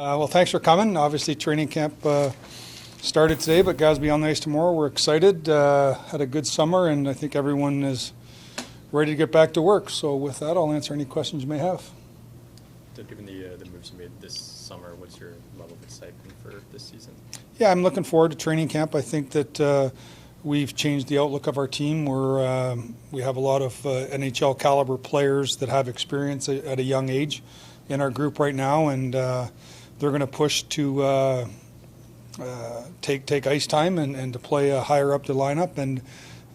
Well, thanks for coming. Obviously, training camp started today, but guys will be on the ice tomorrow. We're excited. Had a good summer, and I think everyone is ready to get back to work. So with that, I'll answer any questions you may have. Given the moves you made this summer, what's your level of excitement for this season? Yeah, I'm looking forward to training camp. I think that we've changed the outlook of our team. We have a lot of NHL caliber players that have experience at a young age in our group right now, and they're going to push to take ice time and to play higher up the lineup. And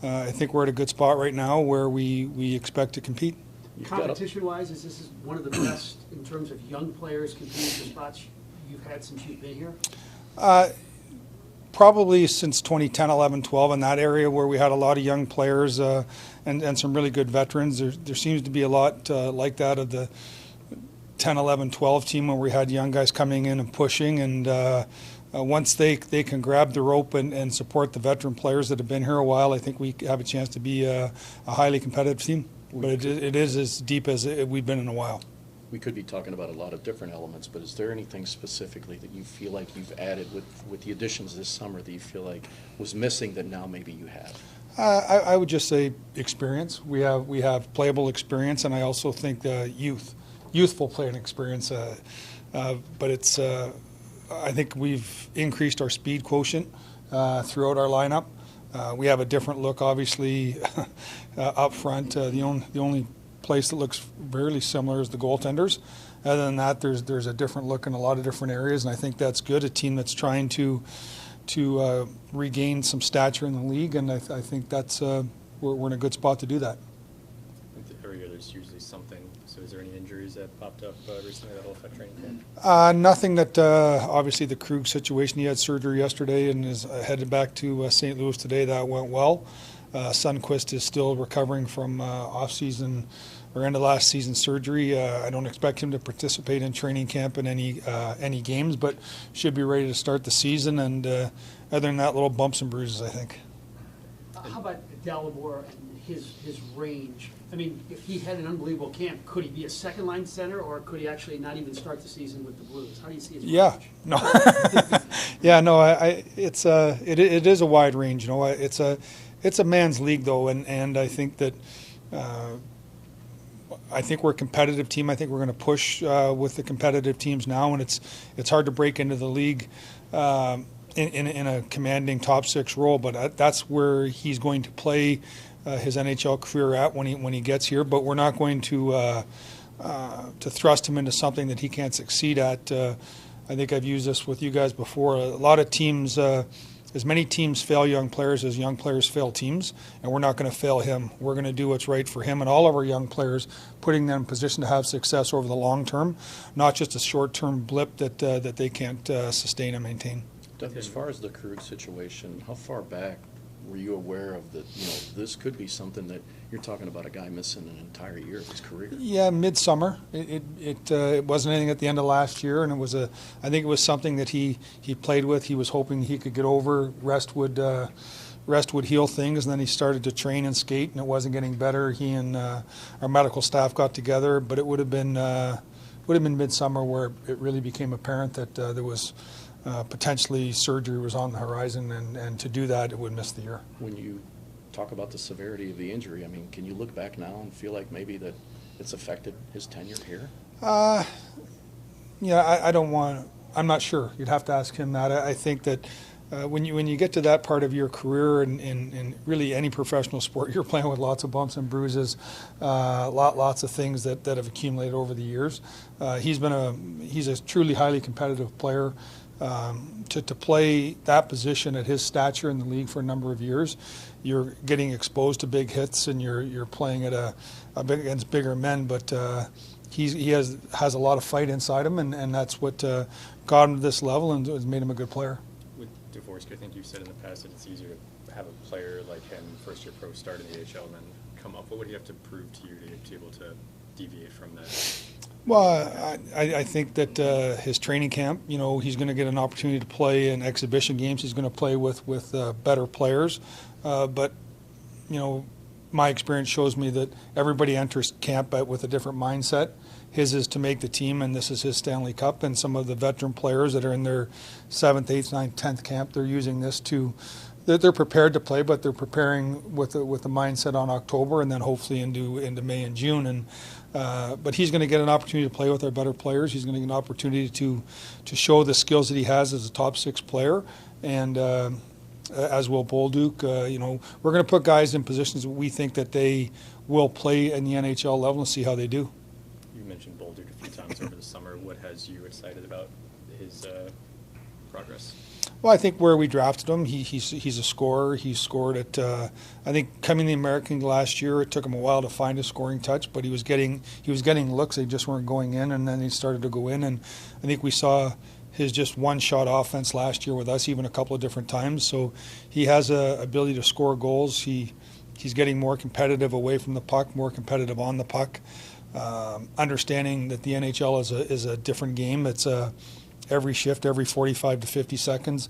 I think we're at a good spot right now where we expect to compete. Competition-wise, is this one of the best in terms of young players competing for spots you've had since you've been here? Probably since 2010, 11, 12, in that area where we had a lot of young players and some really good veterans. There seems to be a lot like that of the 10, 11, 12 team where we had young guys coming in and pushing. And once they can grab the rope and support the veteran players that have been here a while, I think we have a chance to be a highly competitive team. But it is as deep as we've been in a while. We could be talking about a lot of different elements, but is there anything specifically that you feel like you've added with the additions this summer that you feel like was missing that now maybe you have? I would just say experience. We have playable experience, and I also think youthful playing experience. But it's I think we've increased our speed quotient throughout our lineup. We have a different look, obviously, up front. The only place that looks fairly similar is the goaltenders. Other than that, there's a different look in a lot of different areas, and I think that's good. A team that's trying to regain some stature in the league, and I think that's we're in a good spot to do that. Every year there's usually something. So is there any injuries that popped up recently that will affect training camp? Nothing that obviously the Krug situation. He had surgery yesterday and is headed back to St. Louis today. That went well. Sundqvist is still recovering from off-season or end of last season surgery. I don't expect him to participate in training camp in any games, but should be ready to start the season. And other than that, little bumps and bruises, I think. How about Dallimore and his range? I mean, if he had an unbelievable camp, could he be a second-line center, or could he actually not even start the season with the Blues? How do you see his range? No, yeah, no. It is a wide range. You know, it's a man's league though, and I think that I think we're a competitive team. I think we're going to push with the competitive teams now, and it's hard to break into the league in a commanding top six role. But that's where he's going to play his NHL career at when he gets here. But we're not going to thrust him into something that he can't succeed at. I think I've used this with you guys before. A lot of teams. As many teams fail young players as young players fail teams, and we're not going to fail him. We're going to do what's right for him and all of our young players, putting them in position to have success over the long term, not just a short-term blip that they can't sustain and maintain. Doug, as far as the Krug situation, how far back were you aware of that? You know, this could be something that you're talking about a guy missing an entire year of his career. Yeah, midsummer. It wasn't anything at the end of last year, and I think it was something that he played with. He was hoping he could get over. Rest would heal things, and then he started to train and skate, and it wasn't getting better. He and our medical staff got together, but it would have been midsummer where it really became apparent that there was. Potentially surgery was on the horizon, and to do that, it would miss the year. When you talk about the severity of the injury, I mean, can you look back now and feel like maybe that it's affected his tenure here? Yeah, I don't want. I'm not sure. You'd have to ask him that. I think that when you get to that part of your career in really any professional sport, you're playing with lots of bumps and bruises, lots of things that have accumulated over the years. He's a truly highly competitive player. To play that position at his stature in the league for a number of years, you're getting exposed to big hits, and you're playing at against bigger men. But he has a lot of fight inside him, and that's what got him to this level and has made him a good player. With Dvorsky, I think you've said in the past that it's easier to have a player like him, first-year pro, start in the AHL and then come up. What would he have to prove to you to be able to deviate from that? Well, I think that his training camp, you know, he's going to get an opportunity to play in exhibition games. He's going to play with better players. But, you know, my experience shows me that everybody enters camp with a different mindset. his is to make the team, and this is his Stanley Cup. And some of the veteran players that are in their 7th, 8th, 9th, 10th camp, they're using this to. They're prepared to play, but they're preparing with a mindset on October, and then hopefully into May and June. And but he's going to get an opportunity to play with our better players. He's going to get an opportunity to show the skills that he has as a top 6 player, and as will Bolduc. We're going to put guys in positions that we think that they will play in the NHL level and see how they do. You mentioned Bolduc a few times over the summer. What has you excited about his progress? Well, I think where we drafted him, he's a scorer. He scored at, I think coming to the American last year, it took him a while to find a scoring touch, but he was getting looks. They just weren't going in, and then he started to go in. And I think we saw his just one-shot offense last year with us, even a couple of different times. So he has a ability to score goals. He's getting more competitive away from the puck, more competitive on the puck. Understanding that the NHL is a different game. It's every shift, every 45 to 50 seconds,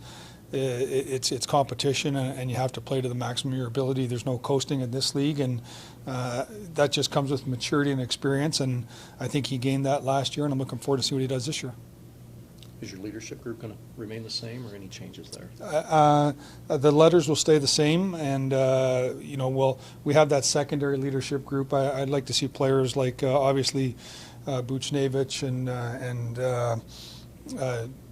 it's competition, and you have to play to the maximum of your ability. There's no coasting in this league, and that just comes with maturity and experience, and I think he gained that last year, and I'm looking forward to see what he does this year. Is your leadership group going to remain the same, or any changes there? The letters will stay the same, and we have that secondary leadership group. I'd like to see players like obviously Buchnevich and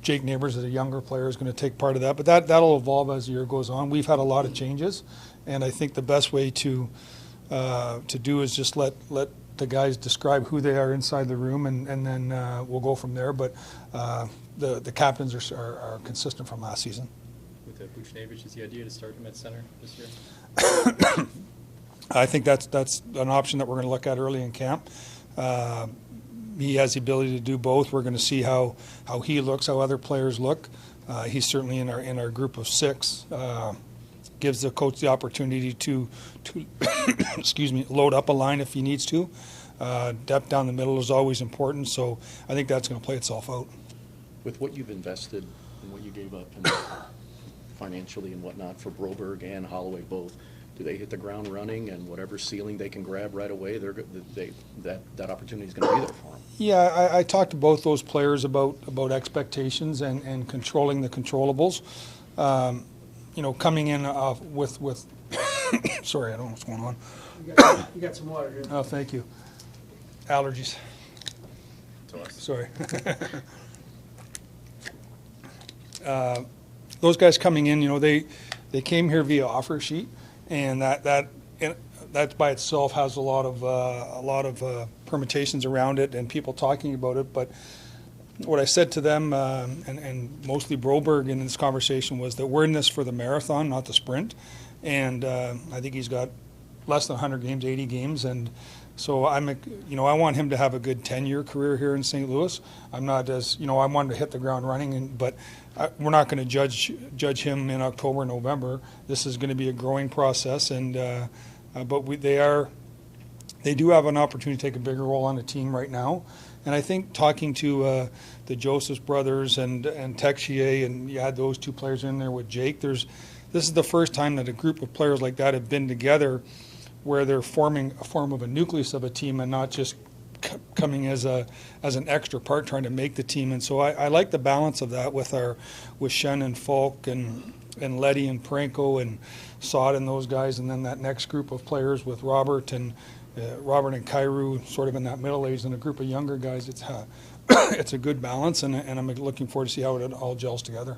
Jake Neighbors, as a younger player, is going to take part of that. But that'll evolve as the year goes on. We've had a lot of changes, and I think the best way to do is just let the guys describe who they are inside the room, and then we'll go from there. But the captains are consistent from last season. With Buchnevich, is the idea to start him at center this year? I think that's an option that we're going to look at early in camp. He has the ability to do both. We're going to see how he looks, how other players look. He's certainly in our group of 6. Gives the coach the opportunity to excuse me, load up a line if he needs to. Depth down the middle is always important, so I think that's going to play itself out. With what you've invested and what you gave up financially and whatnot for Broberg and Holloway both, do they hit the ground running, and whatever ceiling they can grab right away, that opportunity is going to be there for them? Yeah, I talked to both those players about expectations and controlling the controllables. Coming in with sorry, I don't know what's going on. You got some water here. Oh, thank you. Allergies. To us. Sorry. Those guys coming in, they came here via offer sheet, and that by itself has a lot of permutations around it and people talking about it. But what I said to them, and mostly Broberg in this conversation, was that we're in this for the marathon, not the sprint. And I think he's got less than 100 games, 80 games, and so I want him to have a good 10-year career here in St. Louis. I'm not I want him to hit the ground running, but we're not going to judge him in October, November. This is going to be a growing process, and but they do have an opportunity to take a bigger role on the team right now. And I think talking to the Joseph brothers and Texier, and you had those 2 players in there with Jake, this is the first time that a group of players like that have been together where they're forming a form of a nucleus of a team and not just coming as an extra part trying to make the team. And so I like the balance of that with Shen and Falk and Letty and Parenko and Sod and those guys, and then that next group of players with Robert and Kyrou sort of in that middle age, and a group of younger guys. It's a good balance, and I'm looking forward to see how it all gels together.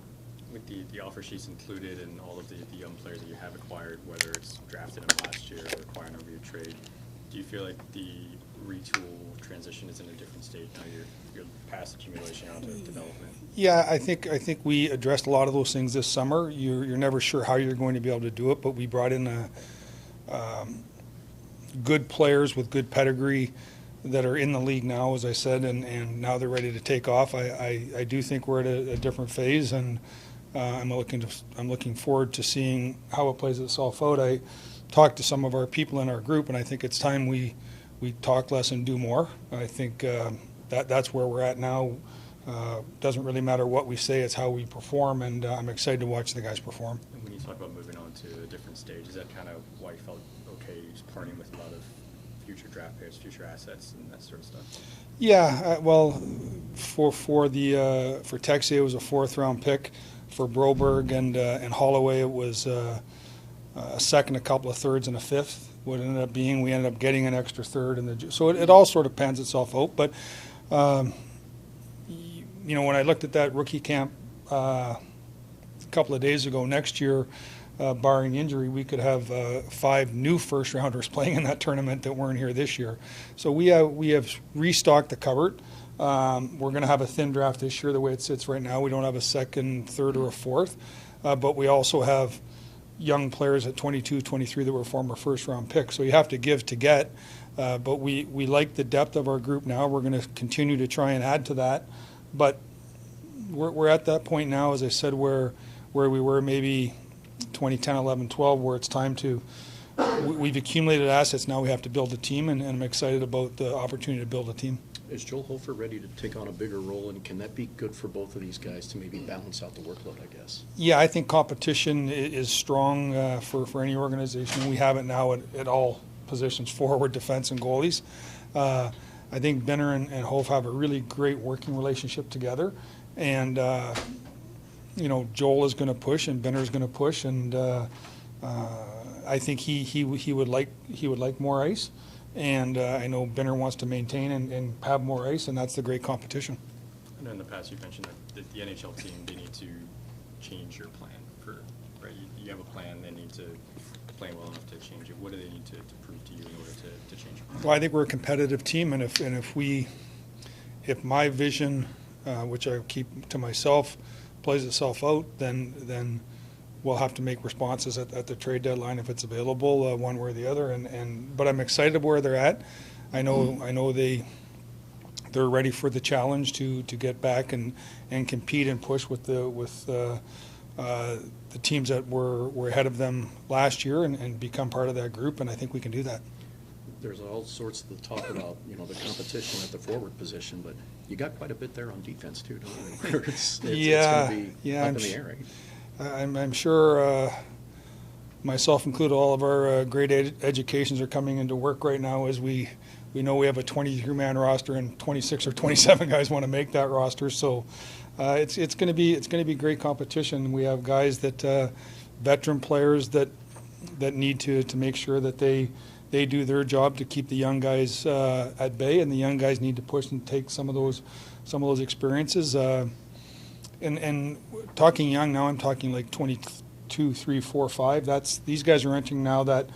With the offer sheets included and all of the young players that you have acquired, whether it's drafted them last year or acquiring over your trade, do you feel like the retool transition is in a different state now? You're past accumulation onto development. Yeah, I think we addressed a lot of those things this summer. You're never sure how you're going to be able to do it, but we brought in good players with good pedigree that are in the league now, as I said, and now they're ready to take off. I do think we're at a different phase, and I'm looking forward to seeing how it plays itself out. I talked to some of our people in our group, and I think it's time we talk less and do more. I think that's where we're at now. Doesn't really matter what we say, it's how we perform, and I'm excited to watch the guys perform. And when you talk about moving on to a different stage, is that kind of why you felt okay just partnering with a lot of future draft picks, future assets, and that sort of stuff? Yeah, well, for Texas, it was a 4th-round pick. For Broberg and Holloway, it was a second, a couple of thirds, and a 5th. What it ended up being, we ended up getting an extra 3rd, so it all sort of pans itself out. But you know, when I looked at that rookie camp a couple of days ago, next year, barring injury, we could have 5 new first-rounders playing in that tournament that weren't here this year. So we have restocked the cupboard. We're going to have a thin draft this year the way it sits right now. We don't have a 2nd, 3rd, or a 4th, but we also have young players at 22, 23 that were former first-round picks. So you have to give to get, but we like the depth of our group now. We're going to continue to try and add to that, but we're at that point now, as I said, where we were maybe 2010, 11, 12, where it's time to, we've accumulated assets, now we have to build a team, and I'm excited about the opportunity to build a team. Is Joel Hofer ready to take on a bigger role, and can that be good for both of these guys to maybe balance out the workload, I guess? Yeah, I think competition is strong for any organization. We have it now at all positions, forward, defense, and goalies. I think Benner and Hof have a really great working relationship together, and you know, Joel is going to push and Benner is going to push, and I think he would like more ice, and I know Benner wants to maintain and have more ice, and that's the great competition. I know in the past you've mentioned that the NHL team, they need to change your plan for, right? You have a plan, they need to play well enough to change it. What do they need to prove to you in order to change it? Well, I think we're a competitive team, and if my vision, which I keep to myself, plays itself out, then we'll have to make responses at the trade deadline if it's available, one way or the other. But I'm excited where they're at. I know they're ready for the challenge to get back and compete and push with the teams that were ahead of them last year and become part of that group, and I think we can do that. There's all sorts of talk about, you know, the competition at the forward position, but you got quite a bit there on defense too, don't you? It's going to be up in the air, right? I'm sure, myself included, all of our grade educations are coming into work right now as we know we have a 23-man roster and 26 or 27 guys want to make that roster. So it's going to be great competition. We have guys that veteran players that need to make sure that they do their job to keep the young guys at bay, and the young guys need to push and take some of those experiences. And talking young now, I'm talking like 22, 3, 4, 5. These guys are entering now that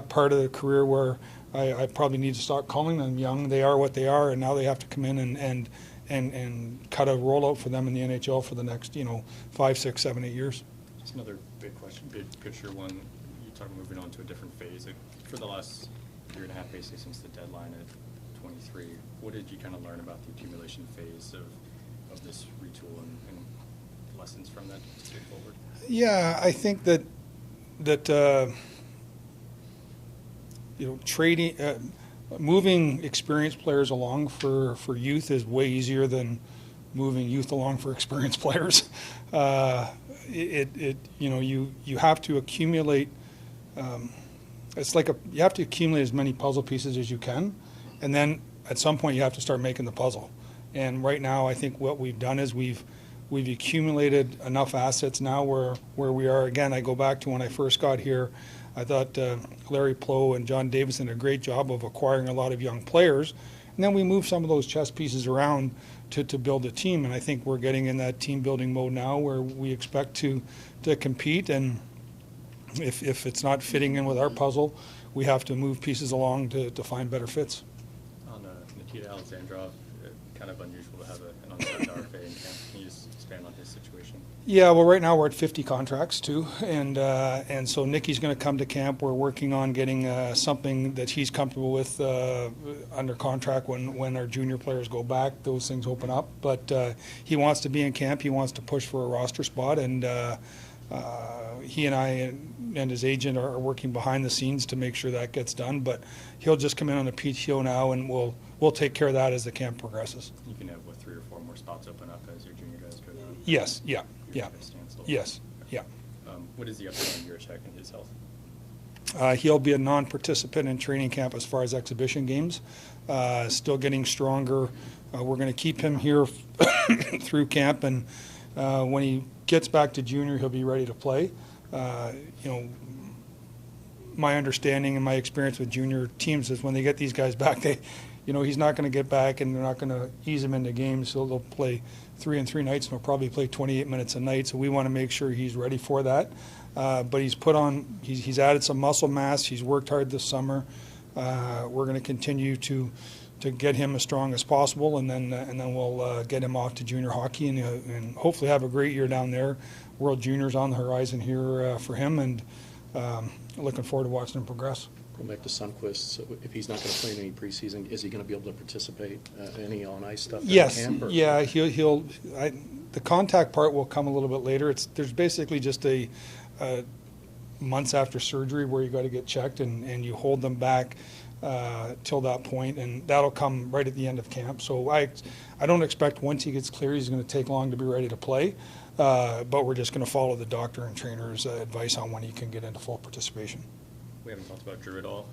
part of their career where I probably need to start calling them young. They are what they are, and now they have to come in and cut a rollout for them in the NHL for the next 5, 6, 7, 8 years. Just another big question, big picture one. You talk about moving on to a different phase. For the last year and a half, basically since the deadline at 23, what did you kind of learn about the accumulation phase of this retool and lessons from that to take forward? Yeah, I think that trading, moving experienced players along for youth is way easier than moving youth along for experienced players. You have to accumulate. It's like you have to accumulate as many puzzle pieces as you can, and then at some point you have to start making the puzzle. And right now, I think what we've done is we've accumulated enough assets now where we are. Again, I go back to when I first got here. I thought Larry Plow and John Davidson did a great job of acquiring a lot of young players, and then we moved some of those chess pieces around to build a team. And I think we're getting in that team building mode now, where we expect to compete. And if it's not fitting in with our puzzle, we have to move pieces along to find better fits. On Nikita Alexandrov, kind of unusual to have an unsigned RFA in camp. Can you just expand on his situation? Yeah, well, right now we're at 50 contracts too, and so Nicky's going to come to camp. We're working on getting something that he's comfortable with under contract when our junior players go back. Those things open up, but he wants to be in camp. He wants to push for a roster spot, and he and I and his agent are working behind the scenes to make sure that gets done. But he'll just come in on a PTO now, and we'll take care of that as the camp progresses. You can have 3 or 4 more spots open up as your junior guys go down. Yes, yeah. Yes, yeah. What is the update on Juracek and his health? He'll be a non-participant in training camp as far as exhibition games. Still getting stronger. We're going to keep him here through camp, and when he gets back to junior, he'll be ready to play. My understanding and my experience with junior teams is when they get these guys back, he's not going to get back, and they're not going to ease him into games. So they'll play 3 and 3 nights, and he'll probably play 28 minutes a night. So we want to make sure he's ready for that. But he's added some muscle mass. He's worked hard this summer. We're going to continue to get him as strong as possible, and then we'll get him off to junior hockey and hopefully have a great year down there. World Juniors on the horizon here for him, and looking forward to watching him progress. Going back to Sundqvist, so if he's not going to play in any preseason, is he going to be able to participate any on-ice stuff at Yes, camp? Or? yeah, the contact part will come a little bit later. There's basically just a months after surgery where you got to get checked, and you hold them back till that point, and that'll come right at the end of camp. So I don't expect once he gets clear he's going to take long to be ready to play, but we're just going to follow the doctor and trainer's advice on when he can get into full participation. We haven't talked about Drew at all.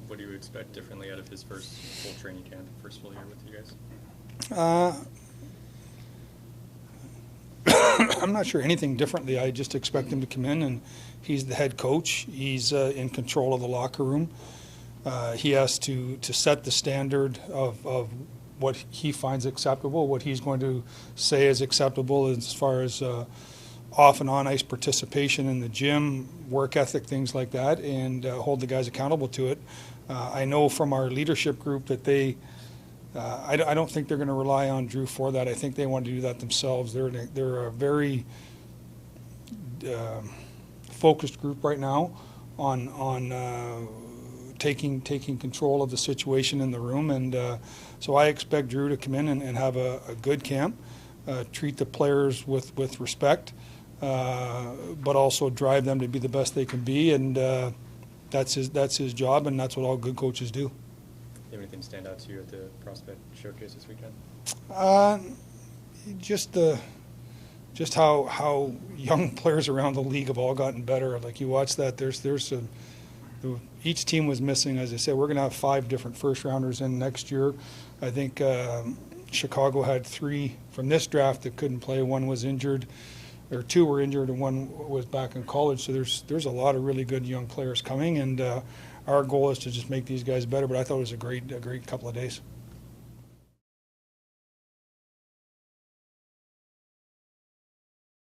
What do you expect differently out of his first full training camp, first full year with you guys? I'm not sure anything differently. I just expect him to come in, and he's the head coach. He's in control of the locker room. He has to set the standard of what he finds acceptable, what he's going to say is acceptable as far as off and on ice participation in the gym, work ethic, things like that, and hold the guys accountable to it. I know from our leadership group that I don't think they're going to rely on Drew for that. I think they want to do that themselves. They're a very focused group right now on taking control of the situation in the room, and so I expect Drew to come in and have a good camp, treat the players with respect, but also drive them to be the best they can be, and that's his job, and that's what all good coaches do. Do you have anything stand out to you at the prospect showcase this weekend? Just how young players around the league have all gotten better. Like, you watch that, each team was missing. As I said, we're going to have 5 different first rounders in next year. I think Chicago had 3 from this draft that couldn't play. 1 was injured, or 2 were injured, and 1 was back in college. So there's a lot of really good young players coming, and our goal is to just make these guys better. But I thought it was a great couple of days.